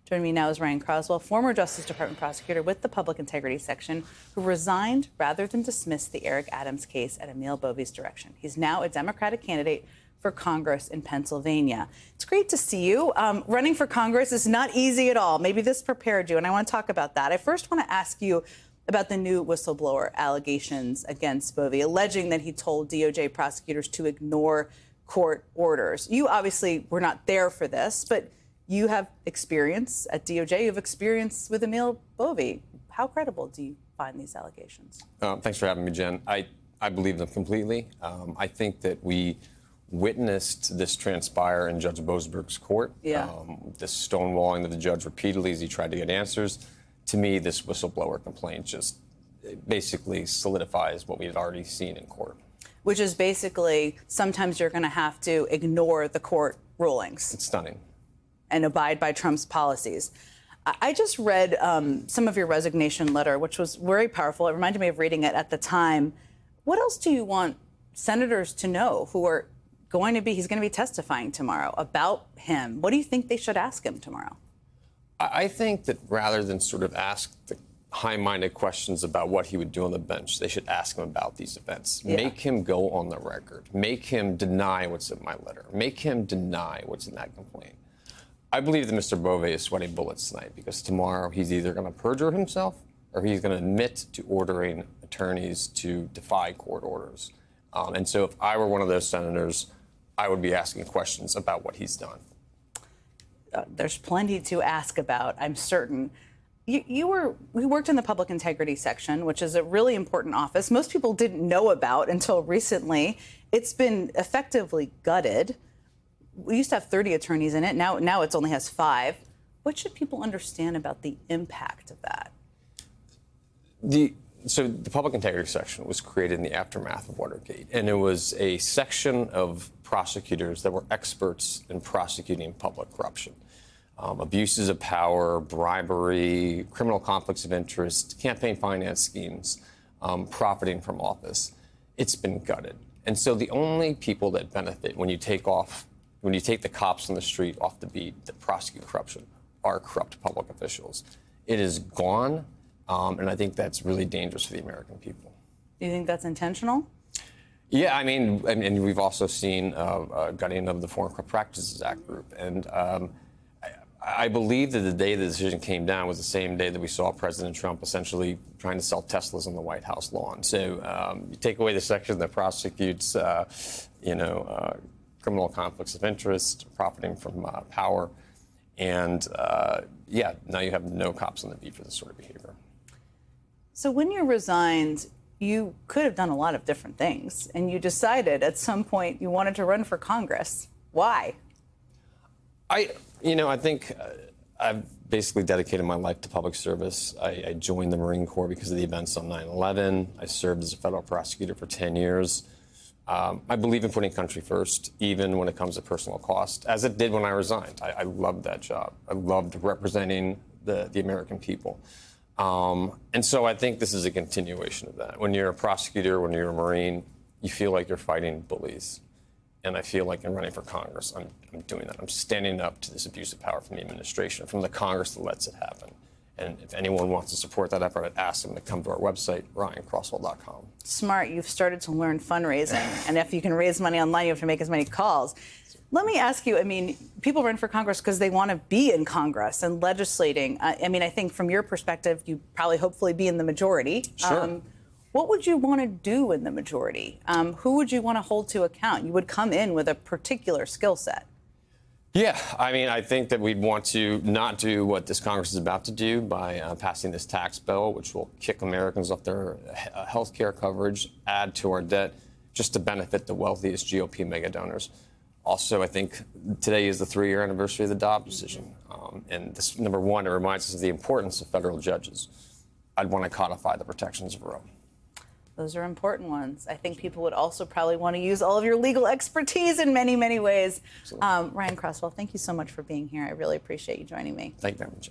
Joining me now is Ryan Crosswell, former Justice Department prosecutor with the Public Integrity Section, who resigned rather than dismiss the Eric Adams case at Emil Bovie's direction. He's now a Democratic candidate for Congress in Pennsylvania. It's great to see you. Running for Congress is not easy at all. Maybe this prepared you, and I want to talk about that. I first want to ask you about the new whistleblower allegations against Bovie, alleging that he told DOJ prosecutors to ignore court orders. You obviously were not there for this, but you have experience at DOJ. You have experience with Emil Bovie. How credible do you find these allegations? Thanks for having me, Jen. I believe them completely. I think that we witnessed this transpire in Judge Boasberg's court. This stonewalling of the judge repeatedly as he tried to get answers. To me, this whistleblower complaint just basically solidifies what we had already seen in court. Which is basically sometimes you're going to have to ignore the court rulings. It's stunning. And abide by Trump's policies. I just read some of your resignation letter, which was very powerful. It reminded me of reading it at the time. What else do you want senators to know who are he's going to be testifying tomorrow about him? What do you think they should ask him tomorrow? I think that rather than sort of ask the high-minded questions about what he would do on the bench, they should ask him about these events. Make him go on the record. Make him deny what's in my letter. Make him deny what's in that complaint. I believe that Mr. Bovie is sweating bullets tonight because tomorrow he's either going to perjure himself or he's going to admit to ordering attorneys to defy court orders. And so if I were one of those senators, I would be asking questions about what he's done. There's plenty to ask about, I'm certain. You worked in the Public Integrity Section, which is a really important office. Most people didn't know about until recently. It's been effectively gutted. We used to have 30 attorneys in it. Now it only has 5. What should people understand about the impact of that? So the Public Integrity Section was created in the aftermath of Watergate, and it was a section of prosecutors that were experts in prosecuting public corruption. Abuses of power, bribery, criminal conflicts of interest, campaign finance schemes, profiting from office. It's been gutted. And so the only people that benefit when you take the cops on the street off the beat that prosecute corruption are corrupt public officials. It is gone, and I think that's really dangerous for the American people. Do you think that's intentional? Yeah, I mean, and we've also seen gutting of the Foreign Corrupt Practices Act group. And I believe that the day the decision came down was the same day that we saw President Trump essentially trying to sell Teslas on the White House lawn. So you take away the section that prosecutes, criminal conflicts of interest, profiting from power, and now you have no cops on the beat for this sort of behavior. So when you resigned, you could have done a lot of different things, and you decided at some point you wanted to run for Congress. Why? I think I've basically dedicated my life to public service. I joined the Marine Corps because of the events on 9/11. I served as a federal prosecutor for 10 years. I believe in putting country first, even when it comes to personal cost, as it did when I resigned. I loved that job. I loved representing the American people. And so I think this is a continuation of that. When you're a prosecutor, when you're a Marine, you feel like you're fighting bullies. And I feel like in running for Congress, I'm doing that. I'm standing up to this abuse of power from the administration, from the Congress that lets it happen. And if anyone wants to support that effort, I'd ask them to come to our website, ryancrosswell.com. Smart. You've started to learn fundraising. And if you can raise money online, you have to make as many calls. Let me ask you, people run for Congress because they want to be in Congress and legislating. I think from your perspective, you probably hopefully be in the majority. Sure. What would you want to do in the majority? Who would you want to hold to account? You would come in with a particular skill set. Yeah, I think that we'd want to not do what this Congress is about to do by passing this tax bill, which will kick Americans off their health care coverage, add to our debt, just to benefit the wealthiest GOP mega donors. Also, I think today is the 3-year anniversary of the Dobbs decision. And this, number one, it reminds us of the importance of federal judges. I'd want to codify the protections of Roe. Those are important ones. I think people would also probably want to use all of your legal expertise in many, many ways. Ryan Crosswell, thank you so much for being here. I really appreciate you joining me. Thank you very much.